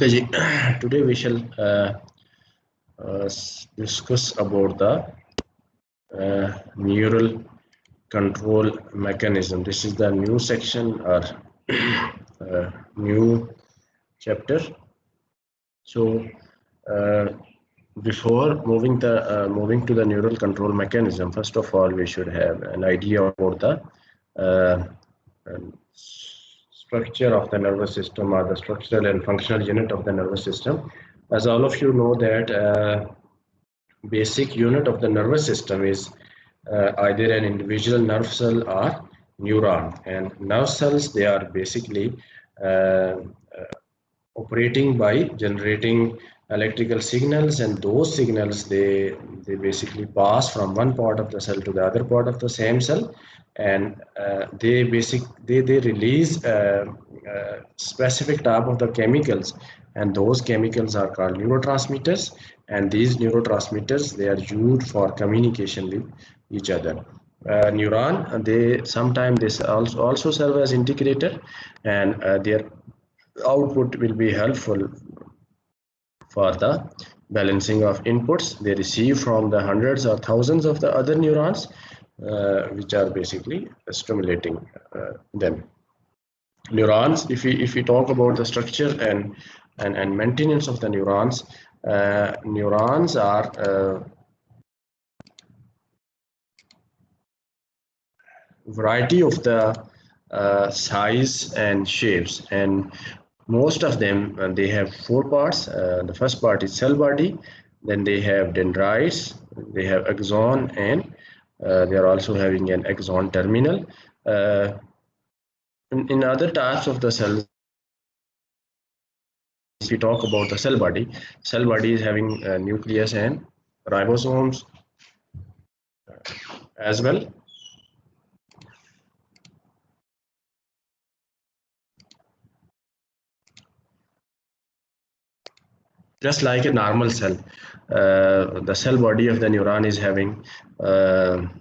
Okay, ji. Today we shall discuss about the neural control mechanism. This is the new section or new chapter. So uh, before moving to the neural control mechanism, first of all, we should have an idea about the uh, structure of the nervous system or the structural and functional unit of the nervous system. As all of you know that basic unit of the nervous system is either an individual nerve cell or neuron. And nerve cells, they are basically uh, operating by generating electrical signals, and those signals they basically pass from one part of the cell to the other part of the same cell, and they release specific type of the chemicals, and those chemicals are called neurotransmitters, and these neurotransmitters they are used for communication with each other. Neuron, they sometimes this also serve as integrator, and their output will be helpful for the balancing of inputs they receive from the hundreds or thousands of the other neurons, which are basically stimulating them. Neurons, if we talk about the structure and maintenance of the neurons, neurons are variety of the size and shapes, and most of them they have four parts. The first part is cell body, then they have dendrites, they have axon, and they are also having an axon terminal. uh, in other types of the cells, if we talk about the cell body is having nucleus and ribosomes as well. Just like a normal cell, the cell body of the neuron is having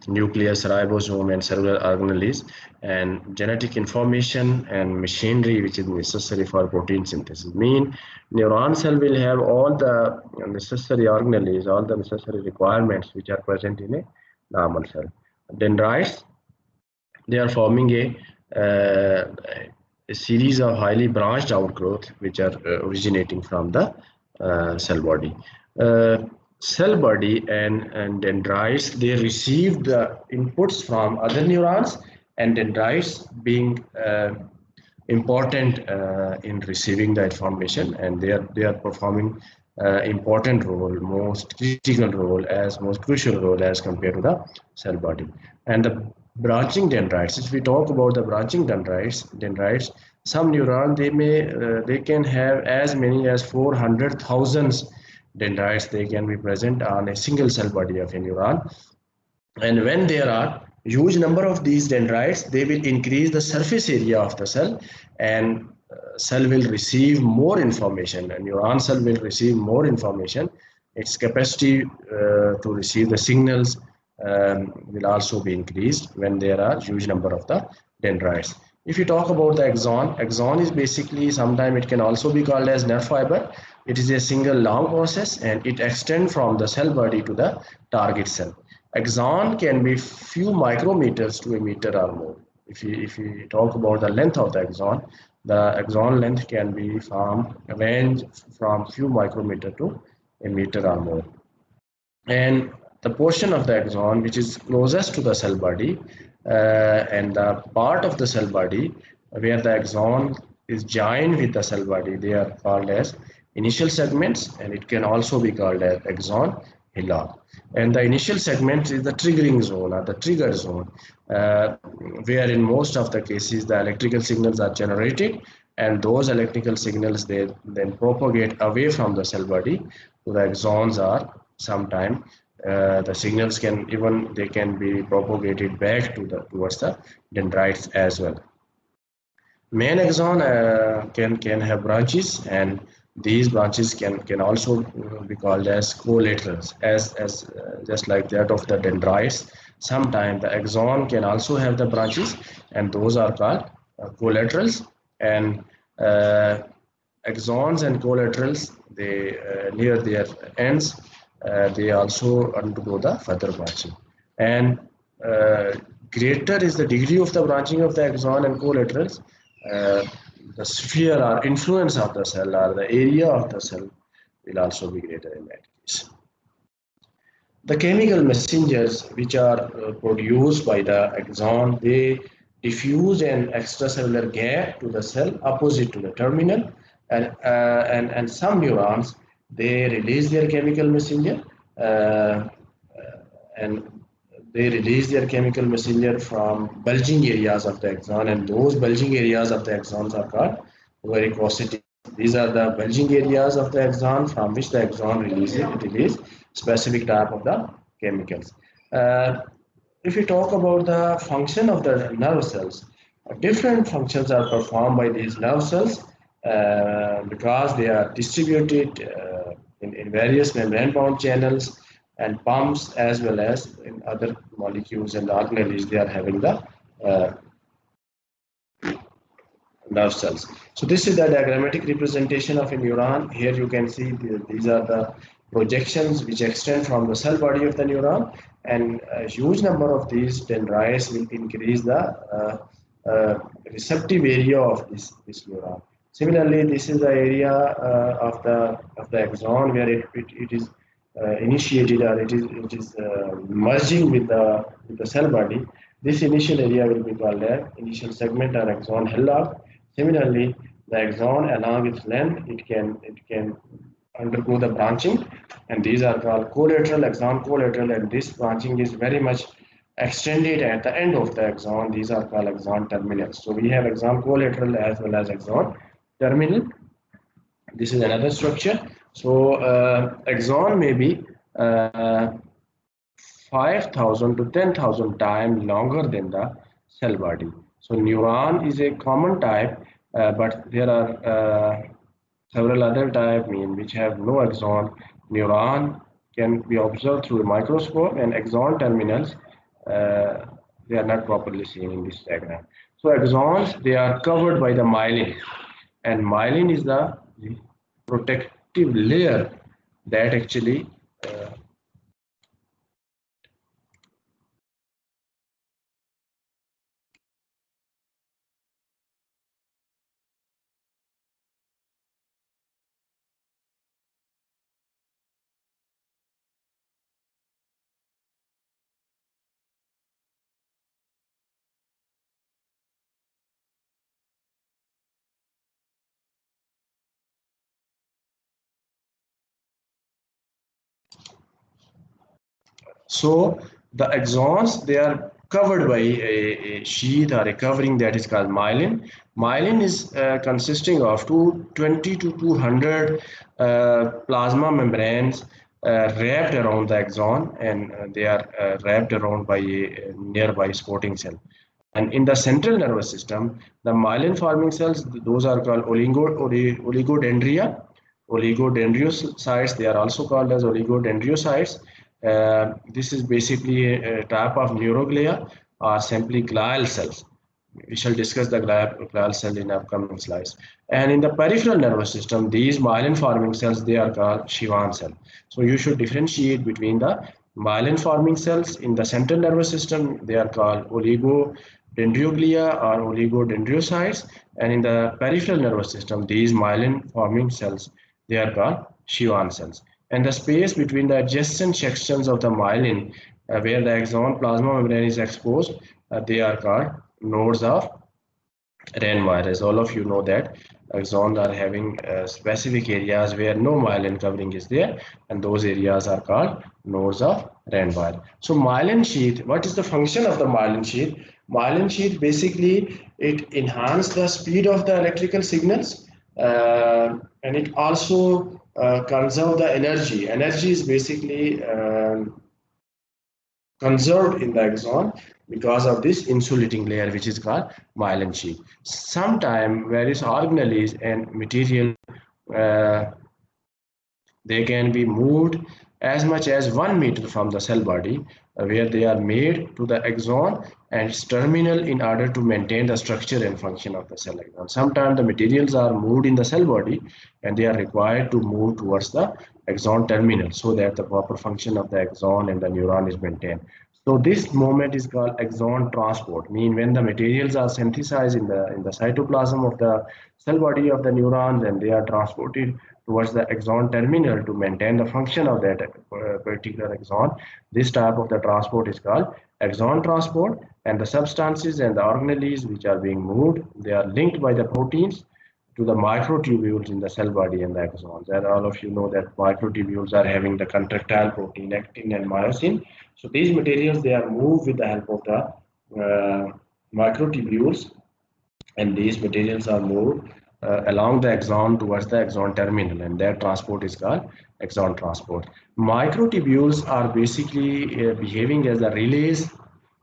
nucleus, ribosome, and cellular organelles, and genetic information and machinery which is necessary for protein synthesis. Mean neuron cell will have all the necessary organelles, all the necessary requirements which are present in a normal cell. Dendrites, they are forming a series of highly branched outgrowth which are originating from the cell body. Cell body and dendrites, they receive the inputs from other neurons, and dendrites being important in receiving the information, and they are performing important role, most critical role, as most crucial role as compared to the cell body. And the branching dendrites, if we talk about the branching dendrites, some neuron they can have as many as 400,000 dendrites. They can be present on a single cell body of a neuron, and when there are huge number of these dendrites, they will increase the surface area of the cell, and cell will receive more information, and neuron cell will receive more information. Its capacity to receive the signals will also be increased when there are huge number of the dendrites. If you talk about the axon is basically, sometimes it can also be called as nerve fiber. It is a single long process, and it extends from the cell body to the target cell. Axon can be few micrometers to a meter or more. If you talk about the length of the axon length can be from range from few micrometer to a meter or more. And the portion of the axon which is closest to the cell body, and the part of the cell body where the axon is joined with the cell body, they are called as initial segments, and it can also be called as axon hillock. And the initial segment is the triggering zone or the trigger zone, where in most of the cases the electrical signals are generated, and those electrical signals they then propagate away from the cell body to the axons, or sometime the signals can be propagated back to the towards the dendrites as well. Main axon can have branches, and these branches can also be called as collaterals, as just like that of the dendrites. Sometimes the axon can also have the branches, and those are called collaterals. And uh, axons and collaterals, they near their ends, they also undergo the further branching. And greater is the degree of the branching of the axon and collaterals, uh, the sphere or influence of the cell or the area of the cell will also be greater in that case. The chemical messengers which are produced by the axon, they diffuse an extracellular gap to the cell opposite to the terminal, and some neurons, they release their chemical messenger, and they release their chemical messenger from bulging areas of the axon, and those bulging areas of the axons are called varicosities. These are the bulging areas of the axon from which the axon release specific type of the chemicals. Uh, if we talk about the function of the nerve cells, different functions are performed by these nerve cells because they are distributed in various membrane-bound channels and pumps, as well as in other molecules and organelles. They are having the nerve cells. So this is the diagrammatic representation of a neuron. Here you can see these are the projections which extend from the cell body of the neuron, and a huge number of these dendrites will increase the receptive area of this neuron. Similarly, this is the area of the axon where it is initiated, or it is merging with the cell body. This initial area will be called the initial segment or axon hillock. Similarly, the axon along its length, it can undergo the branching, and these are called collateral, axon collateral, and this branching is very much extended at the end of the axon. These are called axon terminals. So we have axon collateral as well as axon terminal. This is another structure. So axon may be 5,000 to 10,000 times longer than the cell body. So neuron is a common type, but there are several other types which have no axon. Neuron can be observed through a microscope, and axon terminals, they are not properly seen in this diagram. So axons, they are covered by the myelin, and myelin is the protective layer that actually so the axons, they are covered by a sheath or a covering that is called myelin. Myelin is consisting of 220 to 200 plasma membranes wrapped around the axon, and they are wrapped around by a nearby supporting cell. And in the central nervous system, the myelin forming cells, those are called oligodendria, oligodendrocytes. They are also called as oligodendrocytes. This is basically a type of neuroglia, or simply glial cells. We shall discuss the glial cell in upcoming slides. And in the peripheral nervous system, these myelin forming cells, they are called Schwann cell. So you should differentiate between the myelin forming cells in the central nervous system. They are called oligodendroglia or oligodendrocytes, and in the peripheral nervous system, these myelin forming cells, they are called Schwann cells. And the space between the adjacent sections of the myelin, where the axon plasma membrane is exposed, they are called nodes of Renwire. As all of you know that axons are having specific areas where no myelin covering is there, and those areas are called nodes of Renwire. So myelin sheath, what is the function of the myelin sheath? Myelin sheath, basically it enhances the speed of the electrical signals, and it also conserve the energy. Energy is basically conserved in the axon because of this insulating layer which is called myelin sheath. Sometimes various organelles and material, they can be moved as much as 1 meter from the cell body, where they are made to the axon, and its terminal in order to maintain the structure and function of the cell axon. Sometimes the materials are moved in the cell body and they are required to move towards the axon terminal so that the proper function of the axon and the neuron is maintained. So this movement is called axon transport. Mean when the materials are synthesized in the cytoplasm of the cell body of the neurons and they are transported towards the axon terminal to maintain the function of that particular axon. This type of the transport is called axon transport, and the substances and the organelles which are being moved, they are linked by the proteins to the microtubules in the cell body and the axons. And all of you know that microtubules are having the contractile protein, actin and myosin. So these materials, they are moved with the help of the microtubules, and these materials are moved along the axon towards the axon terminal, and their transport is called axon transport. Microtubules are basically behaving as a relays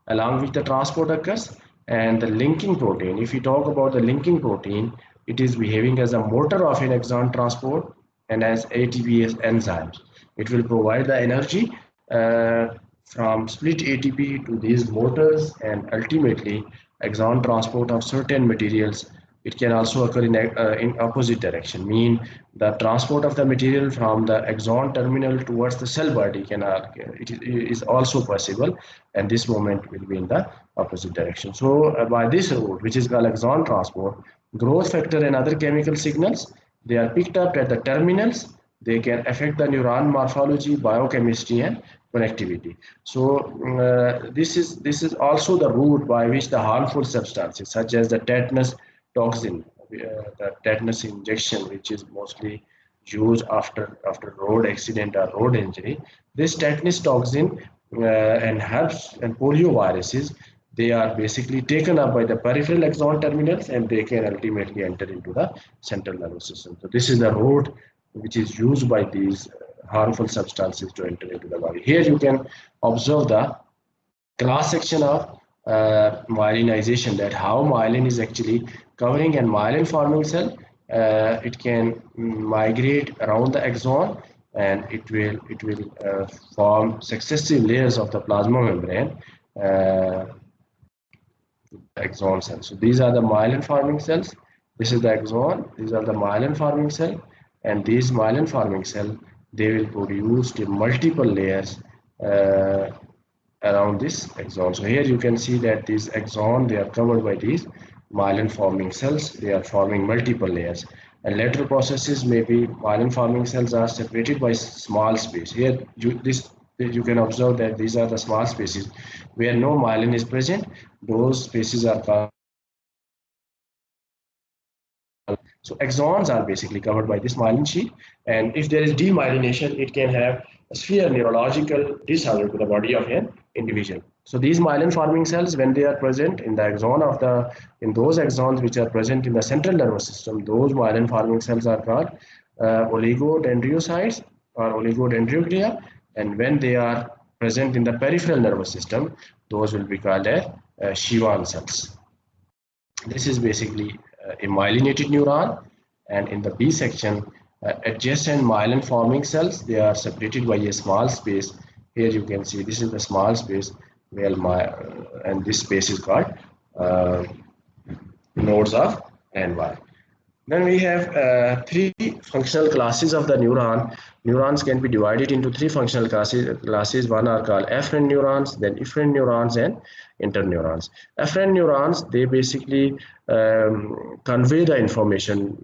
along which the transport occurs, and the linking protein, if we talk about the linking protein, it is behaving as a motor of an axon transport and as ATPase enzymes. It will provide the energy from split ATP to these motors, and ultimately axon transport of certain materials. It can also occur in opposite direction, mean the transport of the material from the axon terminal towards the cell body it is also possible, and this moment will be in the opposite direction. So by this route, which is called axon transport, growth factor and other chemical signals, they are picked up at the terminals. They can affect the neuron morphology, biochemistry, and connectivity. So this is also the route by which the harmful substances such as the tetanus toxin, the tetanus injection, which is mostly used after road accident or road injury. This tetanus toxin and herpes and polioviruses, they are basically taken up by the peripheral axon terminals, and they can ultimately enter into the central nervous system. So this is the route which is used by these harmful substances to enter into the body. Here you can observe the cross section of myelinization, that how myelin is actually covering and myelin forming cell. It can migrate around the axon, and it will form successive layers of the plasma membrane axon cells. So these are the myelin forming cells. This is the axon. These are the myelin forming cell, and these myelin forming cell, they will produce the multiple layers around this axon. So here you can see that these axon, they are covered by these myelin forming cells. They are forming multiple layers, and lateral processes, maybe myelin forming cells are separated by small space. Here you can observe that these are the small spaces where no myelin is present. Those spaces are called. So axons are basically covered by this myelin sheath, and if there is demyelination, it can have a severe neurological disorder to the body of an individual. So these myelin forming cells, when they are present in the axon in those axons which are present in the central nervous system, those myelin forming cells are called oligodendrocytes or oligodendroglia, and when they are present in the peripheral nervous system, those will be called as Schwann cells. This is basically a myelinated neuron, and in the B section, adjacent myelin forming cells, they are separated by a small space. Here you can see this is the small space where and this space is called nodes of NY. Then we have three functional classes of the neuron. Neurons can be divided into three functional classes. One are called afferent neurons, then efferent neurons, and interneurons. Afferent neurons, they basically convey the information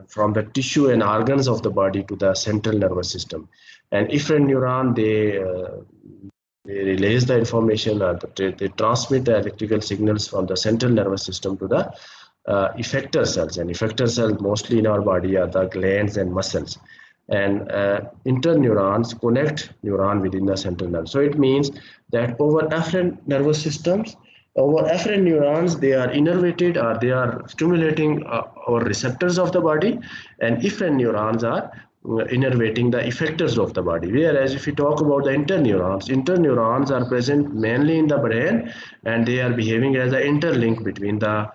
from the tissue and organs of the body to the central nervous system. And efferent neuron, they release the information, or they transmit the electrical signals from the central nervous system to the effector cells, and effector cells mostly in our body are the glands and muscles, and interneurons connect neuron within the central nerve. So it means that over afferent nervous systems, over afferent neurons, they are innervated or they are stimulating our receptors of the body, and efferent neurons are innervating the effectors of the body. Whereas if we talk about the interneurons are present mainly in the brain, and they are behaving as an interlink between the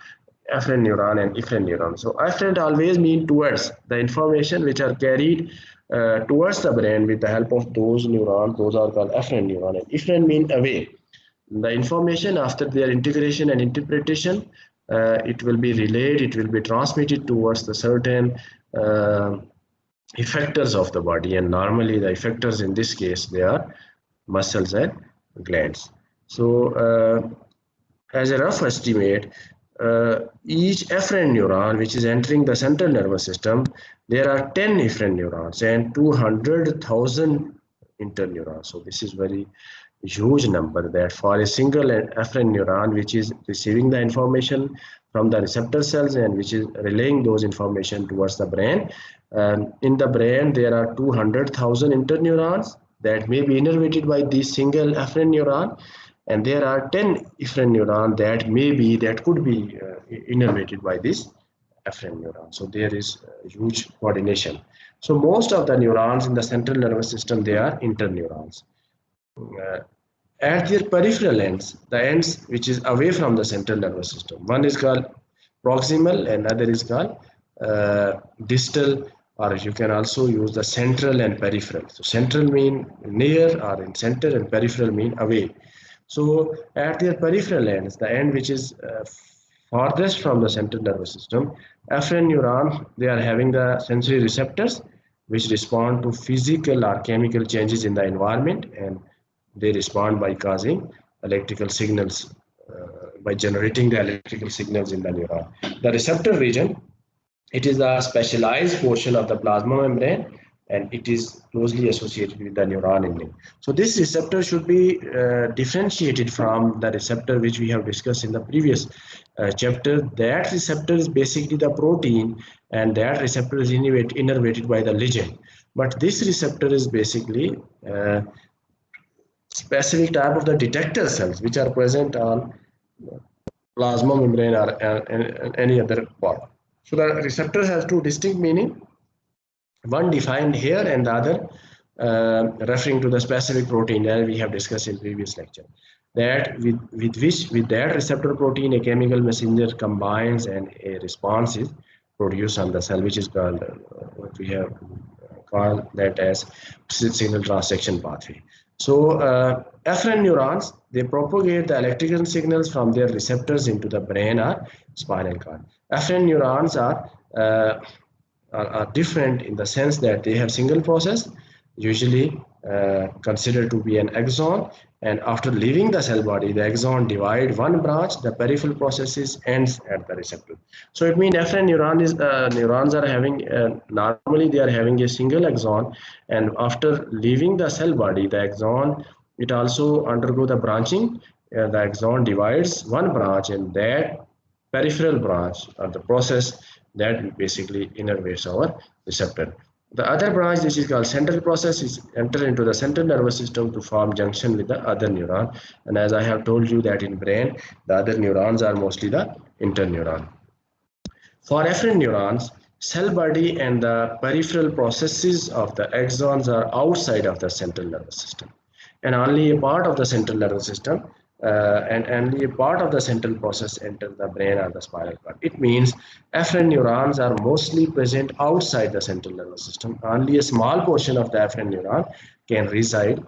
afferent neuron and efferent neuron. So afferent always mean towards, the information which are carried towards the brain with the help of those neurons, those are called afferent neuron, and efferent mean away. The information after their integration and interpretation, it will be relayed, it will be transmitted towards the certain effectors of the body, and normally the effectors in this case they are muscles and glands. So as a rough estimate, each efferent neuron which is entering the central nervous system, there are 10 efferent neurons and 200,000 interneurons. So this is very huge number, that for a single efferent neuron which is receiving the information from the receptor cells and which is relaying those information towards the brain. In the brain there are 200,000 interneurons that may be innervated by this single efferent neuron, and there are 10 efferent neurons that could be innervated by this efferent neuron. So there is huge coordination. So most of the neurons in the central nervous system, they are interneurons. At their peripheral ends, the ends which is away from the central nervous system, one is called proximal and other is called distal, or you can also use the central and peripheral. So central mean near or in center, and peripheral mean away. So at their peripheral ends, the end which is farthest from the central nervous system, efferent neuron, they are having the sensory receptors which respond to physical or chemical changes in the environment, and they respond by causing electrical signals, by generating the electrical signals in the neuron. The receptor region, it is a specialized portion of the plasma membrane, and it is closely associated with the neuron ending. So this receptor should be differentiated from the receptor which we have discussed in the previous chapter. That receptor is basically the protein, and that receptor is innervated by the ligand. But this receptor is basically specific type of the detector cells which are present on plasma membrane or any other part. So the receptor has two distinct meaning, one defined here and the other referring to the specific protein that we have discussed in previous lecture. That with that receptor protein, a chemical messenger combines and a response is produced on the cell, which is called what we have called that as signal transduction pathway. So efferent neurons, they propagate the electrical signals from their receptors into the brain or spinal cord. Efferent neurons are different in the sense that they have single process, usually considered to be an axon, and after leaving the cell body, the axon divide one branch, the peripheral processes ends at the receptor. So it means efferent neurons are having normally they are having a single axon, and after leaving the cell body, the axon, it also undergo the branching. The axon divides one branch, and that peripheral branch or the process that basically innervates our receptor. The other branch, this is called central process, is enter into the central nervous system to form junction with the other neuron. And as I have told you that in brain, the other neurons are mostly the interneuron. For efferent neurons, cell body and the peripheral processes of the axons are outside of the central nervous system, and only a part of the central nervous system and only a part of the central process enters the brain or the spinal cord. It means efferent neurons are mostly present outside the central nervous system. Only a small portion of the efferent neuron can reside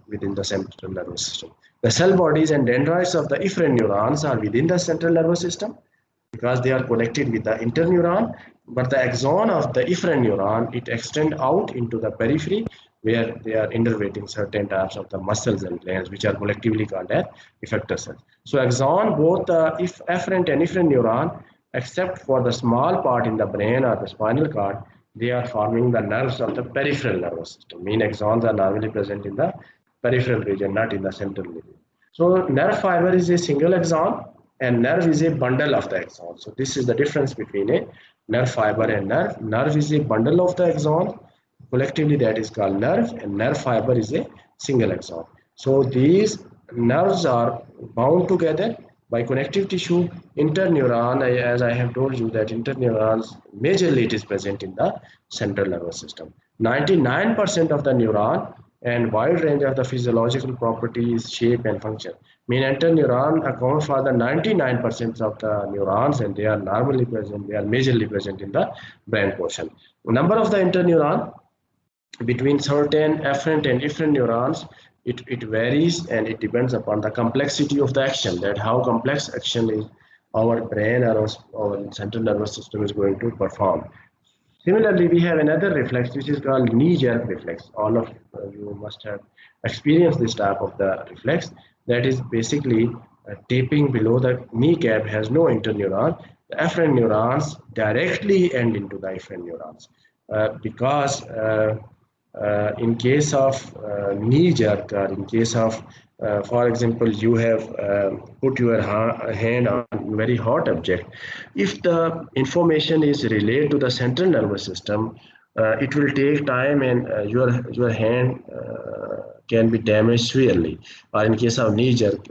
within the central nervous system. The cell bodies and dendrites of the efferent neurons are within the central nervous system because they are connected with the interneuron, but the axon of the efferent neuron, it extends out into the periphery where they are innervating certain types of the muscles and glands which are collectively called as effector cells. So axon, both the efferent and efferent neuron, except for the small part in the brain or the spinal cord, they are forming the nerves of the peripheral nervous system. Mean axons are normally present in the peripheral region, not in the central region. So nerve fiber is a single axon, and nerve is a bundle of the axon. So this is the difference between a nerve fiber and nerve. Nerve is a bundle of the axon. Collectively that is called nerve, and nerve fiber is a single axon. So these nerves are bound together by connective tissue. Interneuron, as I have told you that interneurons, majorly it is present in the central nervous system. 99% of the neuron and wide range of the physiological properties, shape and function. Mean interneuron account for the 99% of the neurons, and they are normally present, they are majorly present in the brain portion. Number of the interneuron between certain efferent and efferent neurons, it varies, and it depends upon the complexity of the action, that how complex action is our brain or our central nervous system is going to perform. Similarly, we have another reflex which is called knee-jerk reflex. All of you must have experienced this type of the reflex. That is basically taping below the kneecap has no interneuron. The afferent neurons directly end into the efferent neurons because in case of knee jerk, or in case of for example, you have put your hand on very hot object. If the information is relayed to the central nervous system, it will take time, and your hand can be damaged severely. Or in case of knee jerk,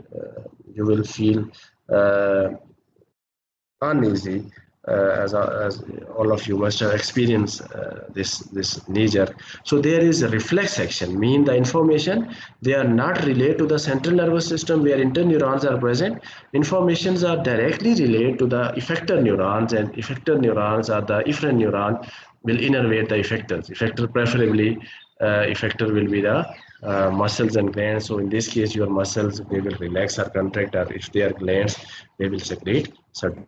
you will feel uh, uneasy, as all of you must have experienced this knee jerk. So there is a reflex action, mean the information, they are not relayed to the central nervous system where interneurons are present. Informations are directly relayed to the effector neurons, and effector neurons are the efferent neuron will innervate the effectors. Effector preferably, effector will be the muscles and glands. So in this case, your muscles, they will relax or contract, or if they are glands, they will secrete certain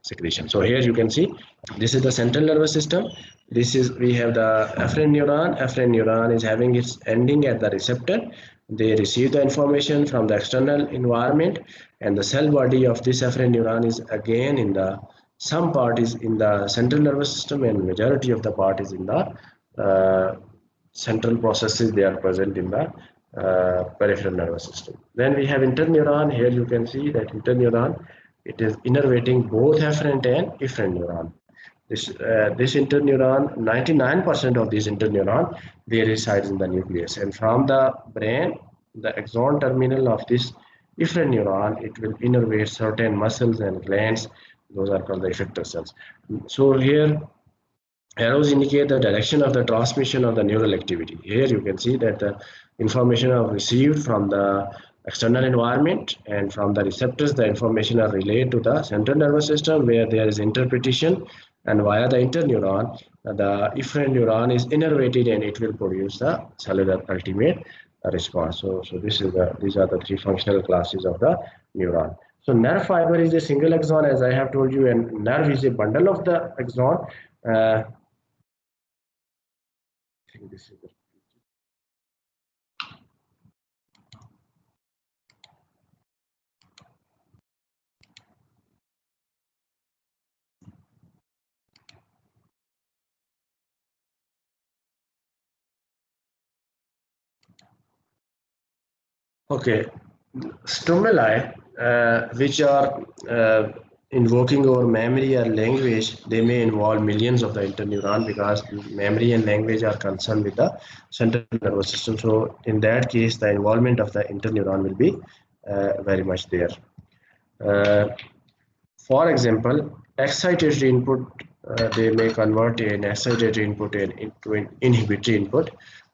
secretion. So here you can see this is the central nervous system. This is, we have the afferent neuron. Afferent neuron is having its ending at the receptor. They receive the information from the external environment, and the cell body of this afferent neuron is again in the, some part is in the central nervous system, and majority of the part is in the central processes, they are present in the peripheral nervous system. Then we have interneuron. Here you can see that interneuron, it is innervating both afferent and efferent neuron. This interneuron, 99% of these interneuron, they reside in the nucleus, and from the brain, the axon terminal of this efferent neuron, it will innervate certain muscles and glands. Those are called the effector cells. So here arrows indicate the direction of the transmission of the neural activity. Here you can see that the information are received from the external environment, and from the receptors the information are relayed to the central nervous system where there is interpretation, and via the interneuron the efferent neuron is innervated, and it will produce the cellular ultimate response. So these are the three functional classes of the neuron. So nerve fiber is a single axon, as I have told you, and nerve is a bundle of the axon. I think this is the, okay, stimuli which are invoking our memory or language, they may involve millions of the interneuron, because memory and language are concerned with the central nervous system. So in that case, the involvement of the interneuron will be very much there. Uh, for example, excitatory input, they may convert an excitatory input into an inhibitory input,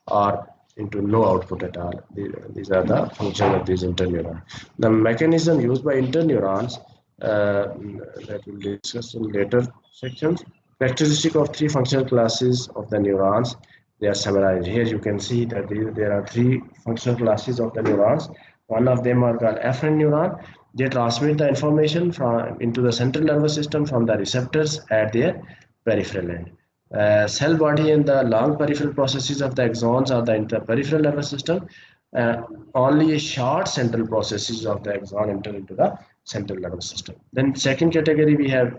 or into no output at all. These are the functions of these interneurons. The mechanism used by interneurons, that we'll discuss in later sections. Characteristic of three functional classes of the neurons, they are summarized. Here you can see that there are three functional classes of the neurons. One of them are called afferent neuron. They transmit the information from into the central nervous system from the receptors at their peripheral end. Cell body and the long peripheral processes of the axons are the interperipheral nervous system. Only a short central processes of the axon enter into the central nervous system. Then second category we have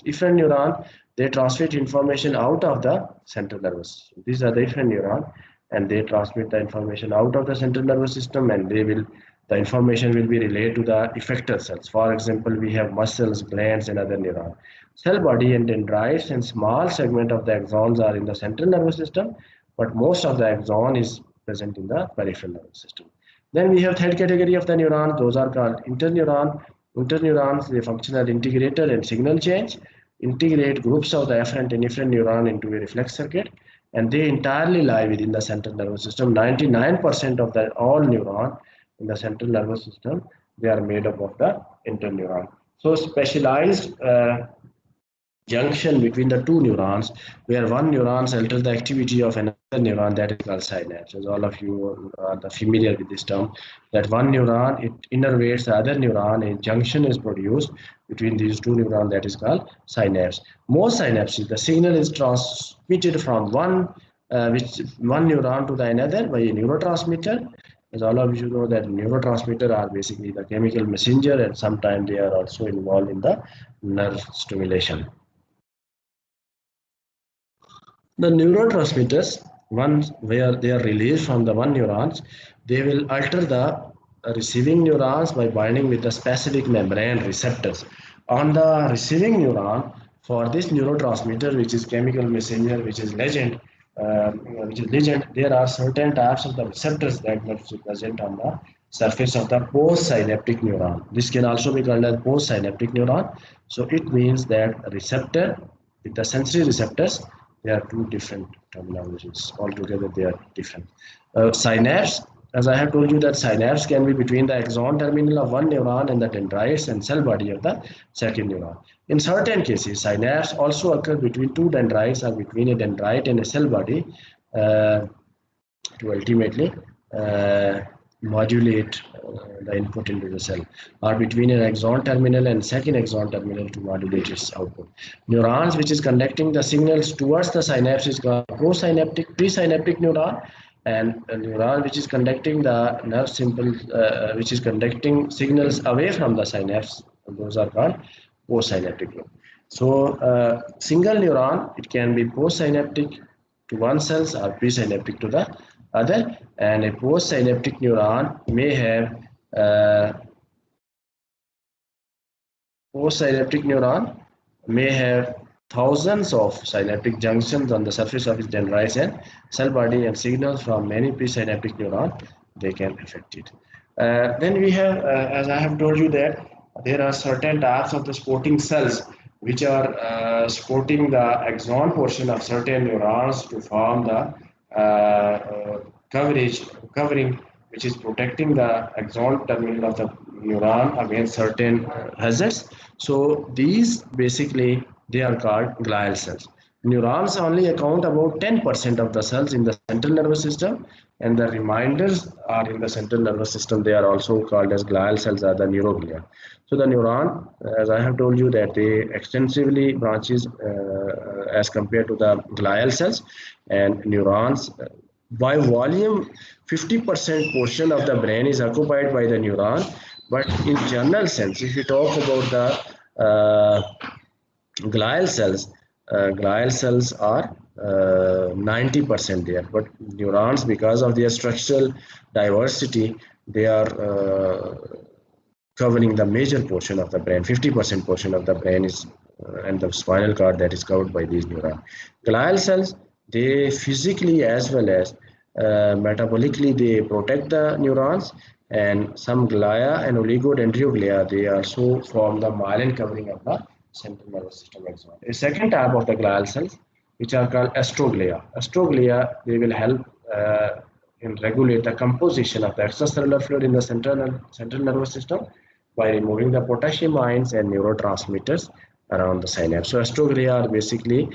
efferent neuron. They transmit information out of the central nervous system. These are the efferent neuron, and they transmit the information out of the central nervous system, and the information will be relayed to the effector cells. For example, we have muscles, glands, and other neurons. Cell body and dendrites and small segment of the axons are in the central nervous system, but most of the axon is present in the peripheral nervous system. Then we have third category of the neurons. Those are called interneuron. Interneurons, they function as integrator and signal change, integrate groups of the afferent and efferent neuron into a reflex circuit, and they entirely lie within the central nervous system. 99% of the all neuron in the central nervous system, they are made up of the interneuron. So specialized junction between the two neurons, where one neuron alters the activity of another neuron, that is called synapse. As all of you are familiar with this term, that one neuron, it innervates the other neuron, a junction is produced between these two neurons, that is called synapse. Most synapses, the signal is transmitted from one neuron to the another by a neurotransmitter. As all of you know that neurotransmitter are basically the chemical messenger, and sometimes they are also involved in the nerve stimulation. The neurotransmitters, once where they are released from the one neurons, they will alter the receiving neurons by binding with the specific membrane receptors. On the receiving neuron, for this neurotransmitter, which is chemical messenger, which is legend, there are certain types of the receptors that must be present on the surface of the postsynaptic neuron. This can also be called as postsynaptic neuron. So it means that receptor with the sensory receptors, they are two different terminologies. Altogether, they are different. Synapse, as I have told you, that synapse can be between the axon terminal of one neuron and the dendrites and cell body of the second neuron. In certain cases, synapse also occur between two dendrites or between a dendrite and a cell body to ultimately modulate the input into the cell, or between an axon terminal and second axon terminal to modulate its output. Neurons which is conducting the signals towards the synapse is called presynaptic neuron, and a neuron which is conducting the nerve impulse, which is conducting signals away from the synapse, those are called postsynaptic neuron. So single neuron, it can be postsynaptic to one cells or presynaptic to the other, and a postsynaptic neuron may have thousands of synaptic junctions on the surface of its dendrites and cell body, and signals from many presynaptic neurons, they can affect it. Then we have, as I have told you, that there are certain types of the supporting cells which are supporting the axon portion of certain neurons to form the covering which is protecting the axon terminal of the neuron against certain hazards. So these basically, they are called glial cells. Neurons only account about 10% of the cells in the central nervous system, and the remainders are in the central nervous system. They are also called as glial cells, or the neuroglia. So the neuron, as I have told you, that they extensively branches as compared to the glial cells, and neurons by volume 50% portion of the brain is occupied by the neuron. But in general sense, if you talk about the glial cells are 90% there, but neurons, because of their structural diversity, they are covering the major portion of the brain. 50% portion of the brain is and the spinal cord, that is covered by these neurons. Glial cells, they physically as well as metabolically, they protect the neurons, and some glia and oligodendroglia, they also form the myelin covering of the central nervous system axon. A second type of the glial cells, which are called astroglia. Astroglia, they will help in regulate the composition of the extracellular fluid in the central nervous system by removing the potassium ions and neurotransmitters around the synapse. So astroglia are basically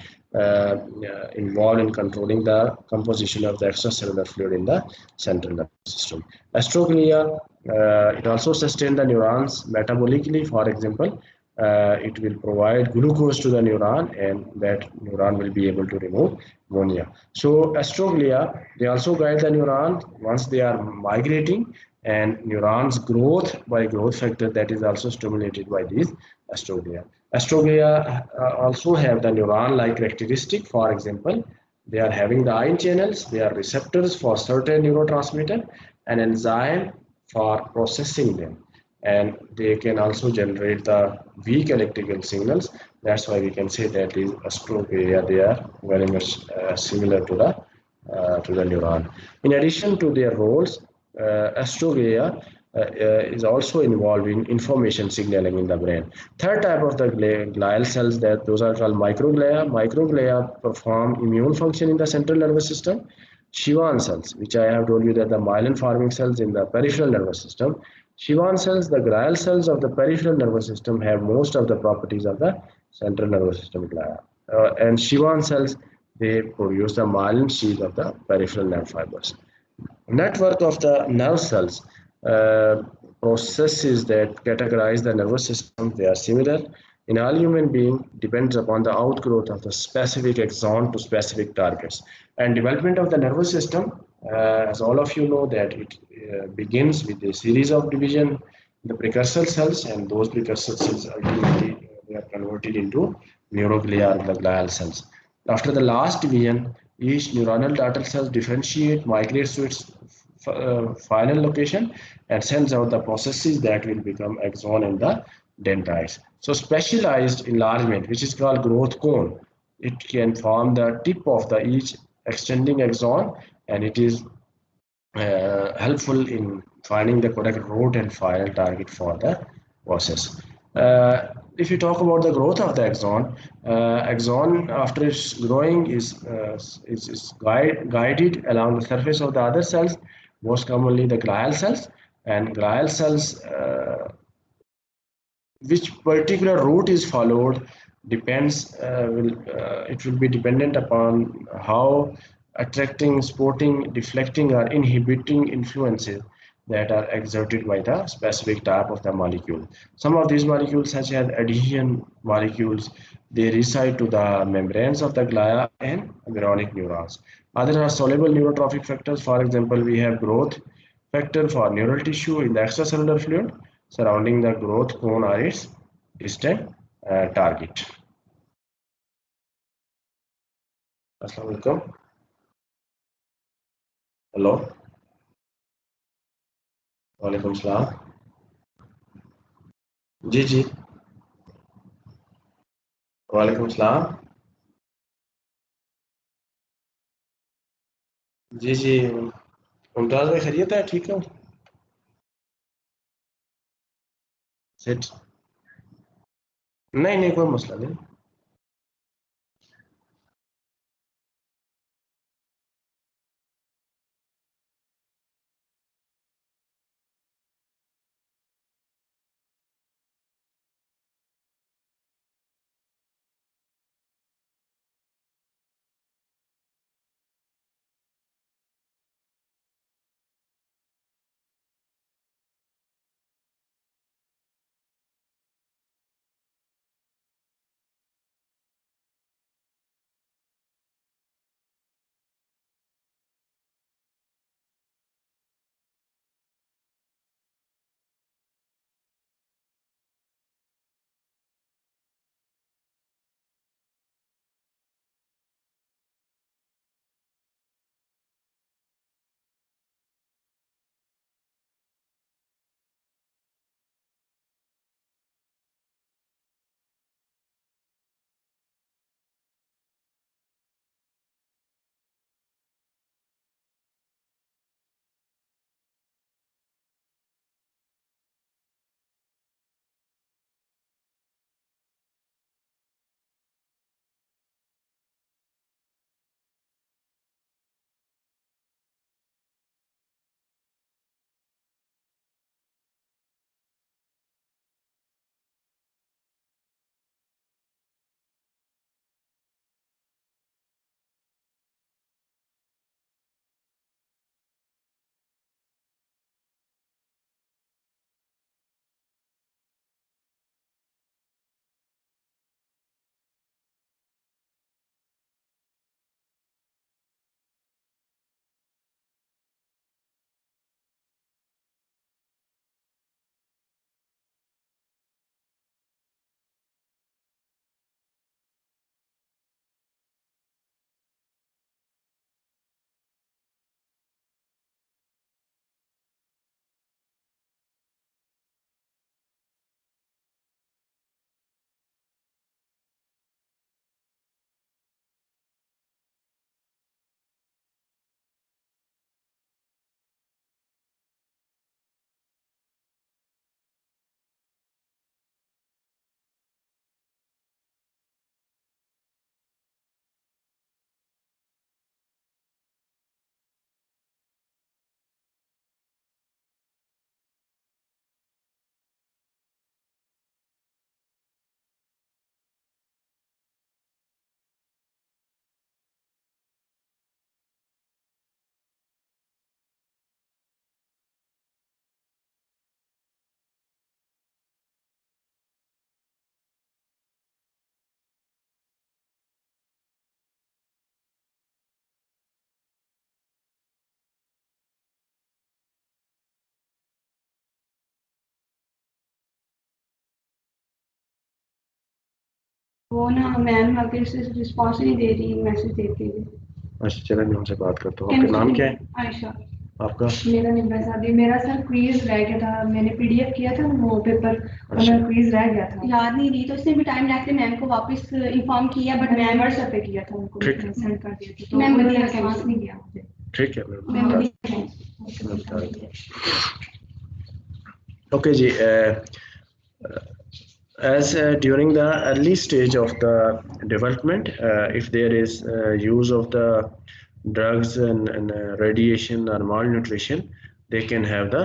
involved in controlling the composition of the extracellular fluid in the central nervous system. Astroglia, it also sustains the neurons metabolically. For example, it will provide glucose to the neuron, and that neuron will be able to remove ammonia. So astroglia, they also guide the neurons once they are migrating, and neurons growth by growth factor, that is also stimulated by these astroglia. Astroglia also have the neuron-like characteristic. For example, they are having the ion channels, they are receptors for certain neurotransmitter, and enzyme for processing them, and they can also generate the weak electrical signals. That's why we can say that these astroglia, they are very much similar to the neuron. In addition to their roles, astroglia is also involved in information signaling in the brain. Third type of the glial cells, that those are called microglia. Microglia perform immune function in the central nervous system. Schwann cells, which I have told you that the myelin forming cells in the peripheral nervous system. Schwann cells, the glial cells of the peripheral nervous system, have most of the properties of the central nervous system glia. And Schwann cells, they produce the myelin sheath of the peripheral nerve fibers. Network of the nerve cells, processes that categorize the nervous system, they are similar in all human being, depends upon the outgrowth of the specific axon to specific targets. And development of the nervous system, as all of you know, that it begins with a series of division, the precursor cells, and those precursor cells ultimately they are converted into neuroglia or the glial cells. After the last division, each neuronal daughter cell differentiate, migrates to its final location, and sends out the processes that will become axon and the dendrites. So specialized enlargement, which is called growth cone, it can form the tip of the each extending axon, and it is helpful in finding the correct route and final target for the process. If you talk about the growth of the axon, axon after it's growing is guided along the surface of the other cells, most commonly the glial cells, and glial cells which particular route is followed depends it will be dependent upon how attracting, supporting, deflecting, or inhibiting influences that are exerted by the specific type of the molecule. Some of these molecules, such as adhesion molecules, they reside to the membranes of the glia and aberronic neurons. Others are soluble neurotrophic factors. For example, we have growth factor for neural tissue in the extracellular fluid surrounding the growth cone or its distant target. Assalamu alaikum. Hello. वालेकुम सलाम. जी जी. वालेकुम सलाम. जी जी. मुमताज भाई खैरियत है, ठीक है. सेठ. नहीं नहीं, कोई मसला नहीं. वो ना मैम आगे से रिस्पॉन्स नहीं दे रही, मैसेज देती है। अच्छा चलो मैं उनसे बात करता हूँ। आपका नाम क्या है? आयशा। आपका? मेरा निम्रा सादी। मेरा सर क्विज रह गया था, मैंने पीडीएफ किया था वो पेपर, और अच्छा। मेरा क्विज रह गया था, याद नहीं रही, तो उसने भी टाइम लैग से मैम को वापस इन्फॉर्म किया, बट मैम व्हाट्सएप पे किया था उनको, ठीक। सेंड कर दिया था, तो मैम उन्होंने रिस्पॉन्स नहीं दिया मुझे। ठीक है मैम मैं बता देता हूँ। ओके जी, as during the early stage of the development, if there is use of the drugs and radiation or malnutrition, they can have the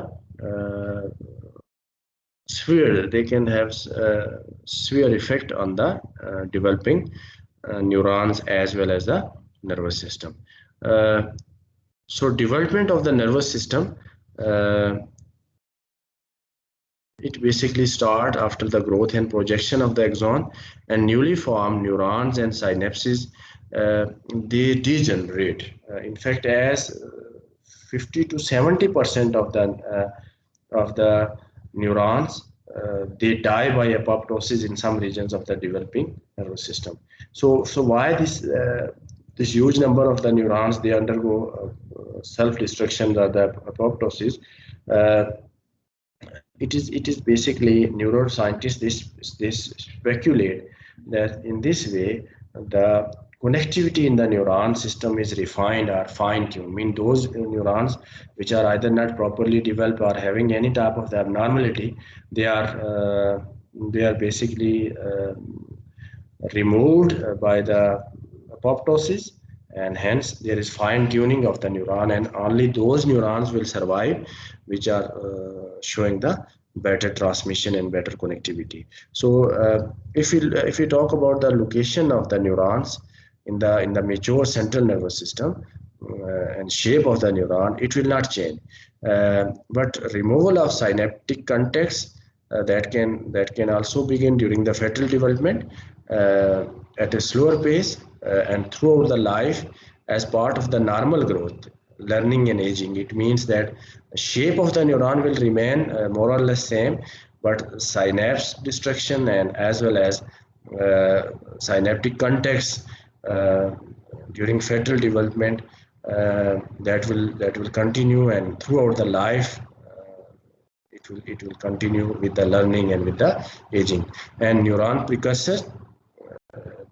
severe effect on the developing neurons as well as the nervous system. So development of the nervous system, it basically starts after the growth and projection of the axon, and newly formed neurons and synapses, they degenerate. In fact, as 50 to 70% of the neurons, they die by apoptosis in some regions of the developing nervous system. So why this huge number of the neurons, they undergo self-destruction or the apoptosis? Uh, it is basically neuroscientists, they speculate that in this way the connectivity in the neuron system is refined or fine-tuned. I mean, those neurons which are either not properly developed or having any type of the abnormality, they are basically removed by the apoptosis, and hence there is fine tuning of the neuron, and only those neurons will survive which are showing the better transmission and better connectivity. So if we talk about the location of the neurons in the mature central nervous system, and shape of the neuron, it will not change, but removal of synaptic contacts, that can also begin during the fetal development, at a slower pace, and throughout the life, as part of the normal growth, learning and aging. It means that the shape of the neuron will remain more or less same, but synapse destruction and as well as synaptic contacts uh, during fetal development, that will continue, and throughout the life it will continue with the learning and with the aging. And neuron precursors,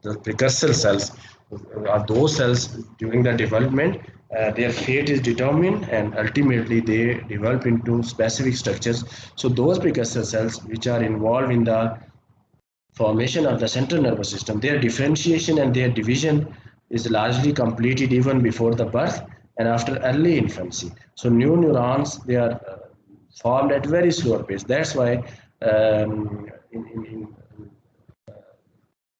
the precursor cells are those cells during the development, their fate is determined and ultimately they develop into specific structures. So those precursor cells which are involved in the formation of the central nervous system, their differentiation and their division is largely completed even before the birth and after early infancy. So new neurons, they are formed at very slower pace. That's why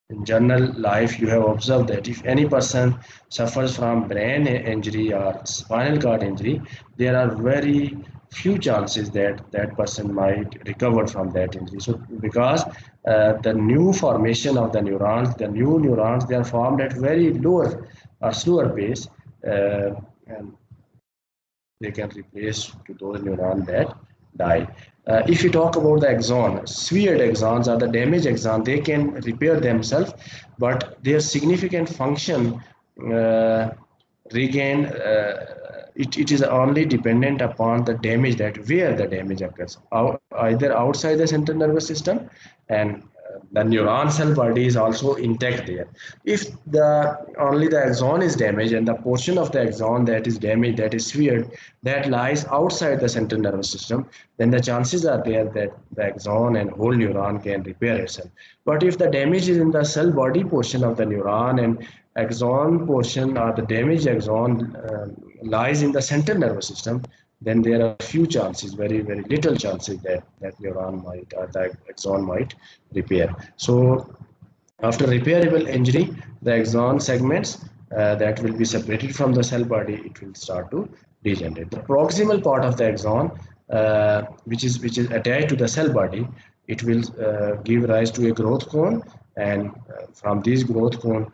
in general life you have observed that if any person suffers from brain injury or spinal cord injury, there are very few chances that that person might recover from that injury. So because the new formation of the neurons, the new neurons, they are formed at very lower or slower pace, and they can replace to those neurons that die. If you talk about the axon, severed axons or the damaged axon, they can repair themselves, but their significant function uh, regain, it is only dependent upon the damage, that where the damage occurs, either outside the central nervous system, and the neuron cell body is also intact there. If the only the axon is damaged, and the portion of the axon that is damaged, that is severed, that lies outside the central nervous system, then the chances are there that the axon and whole neuron can repair itself. But if the damage is in the cell body portion of the neuron, and axon portion or the damaged axon lies in the central nervous system, then there are few chances, very very little chances that that neuron might or the axon might repair. So after repairable injury, the axon segments that will be separated from the cell body, it will start to degenerate. The proximal part of the axon, which is attached to the cell body, it will give rise to a growth cone, and from this growth cone,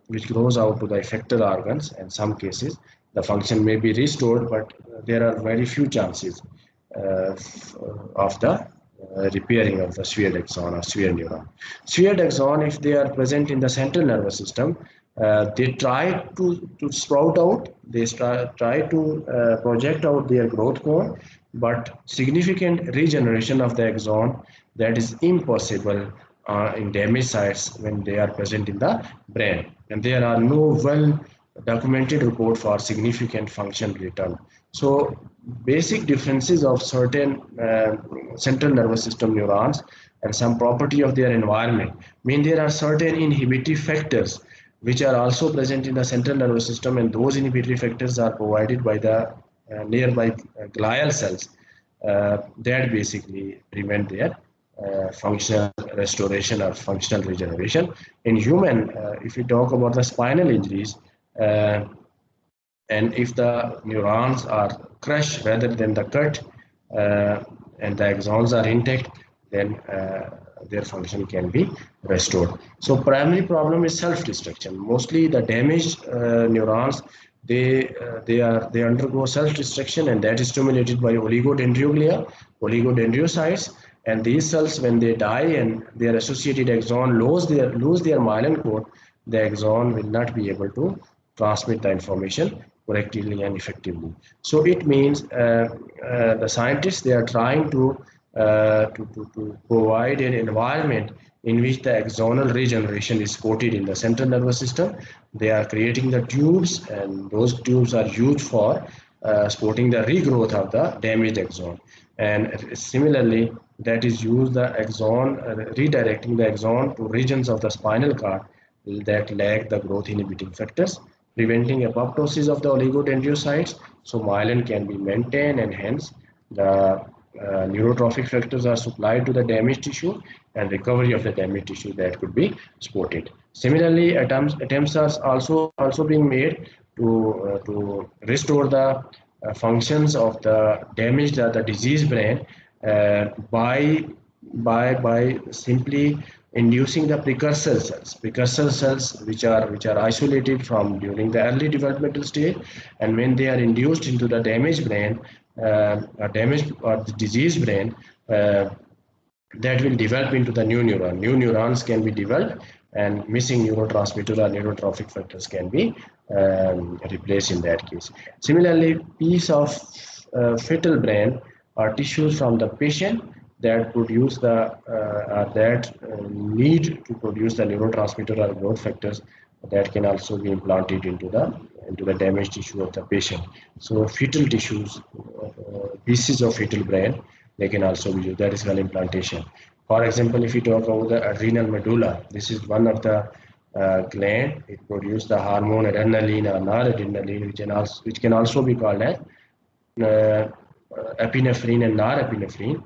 which grows out to the effector organs. In some cases, the function may be restored, but there are very few chances of the repairing of the sphered axon or sphere neuron. Sphered axon, if they are present in the central nervous system, they try to sprout out, they try to project out their growth cone, but significant regeneration of the axon, that is impossible in damaged sites when they are present in the brain. And there are no well documented report for significant function return. So basic differences of certain central nervous system neurons and some property of their environment mean there are certain inhibitory factors which are also present in the central nervous system, and those inhibitory factors are provided by the nearby glial cells that basically prevent their functional restoration or functional regeneration. In human, if we talk about the spinal injuries, uh, and if the neurons are crushed rather than the cut, and the axons are intact, then their function can be restored. So primary problem is self-destruction. Mostly the damaged neurons, they undergo self-destruction, and that is stimulated by oligodendroglia, oligodendrocytes. And these cells, when they die and their associated axon lose their myelin core, the axon will not be able to transmit the information correctly and effectively. So it means the scientists, they are trying to provide an environment in which the axonal regeneration is supported in the central nervous system. They are creating the tubes, and those tubes are used for supporting the regrowth of the damaged axon. And similarly, that is used the axon, redirecting the axon to regions of the spinal cord that lack the growth inhibiting factors, preventing apoptosis of the oligodendrocytes, so myelin can be maintained, and hence the neurotrophic factors are supplied to the damaged tissue, and recovery of the damaged tissue that could be supported. Similarly, attempts are also being made to restore the functions of the damaged the diseased brain by simply inducing the precursor cells which are isolated from during the early developmental stage, and when they are induced into the damaged brain, damaged or diseased brain, that will develop into the new neuron. New neurons can be developed, and missing neurotransmitter or neurotrophic factors can be replaced in that case. Similarly, piece of fetal brain or tissues from the patient that produce the that need to produce the neurotransmitter or growth factors, that can also be implanted into the damaged tissue of the patient. So fetal tissues, pieces of fetal brain, they can also be used. That is called implantation. For example, if we talk about the adrenal medulla, this is one of the gland. It produces the hormone adrenaline or noradrenaline, which can also be called as uh, epinephrine and norepinephrine.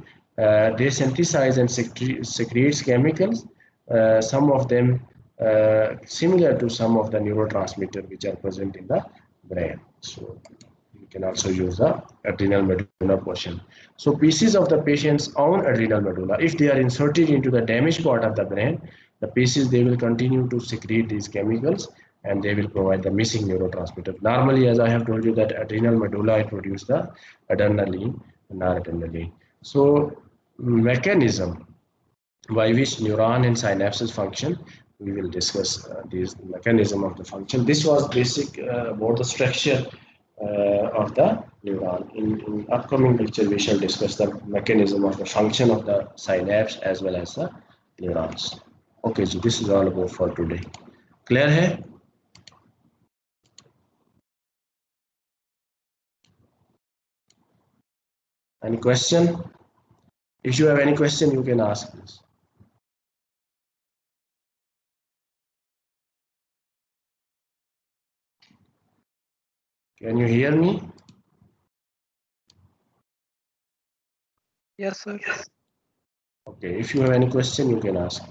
They synthesize and secretes chemicals, some of them similar to some of the neurotransmitters which are present in the brain. So you can also use the adrenal medulla portion. So pieces of the patient's own adrenal medulla, if they are inserted into the damaged part of the brain, the pieces, they will continue to secrete these chemicals, and they will provide the missing neurotransmitter. Normally, as I have told you, that adrenal medulla, it produces the adrenaline and noradrenaline. So mechanism by which neuron and synapses function, we will discuss these mechanism of the function. This was basic about the structure of the neuron. In upcoming lecture, we shall discuss the mechanism of the function of the synapse as well as the neurons. Okay, so this is all about for today. Clear hai? Any question? If you have any question, you can ask this. Can you hear me? Yes, sir. Okay, if you have any question, you can ask.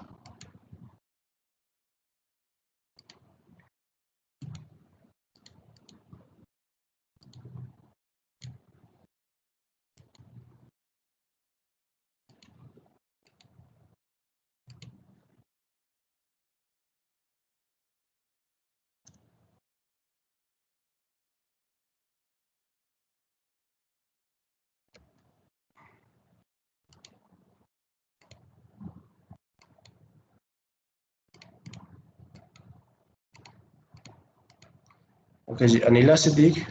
Okay, ji, Anila Siddiq.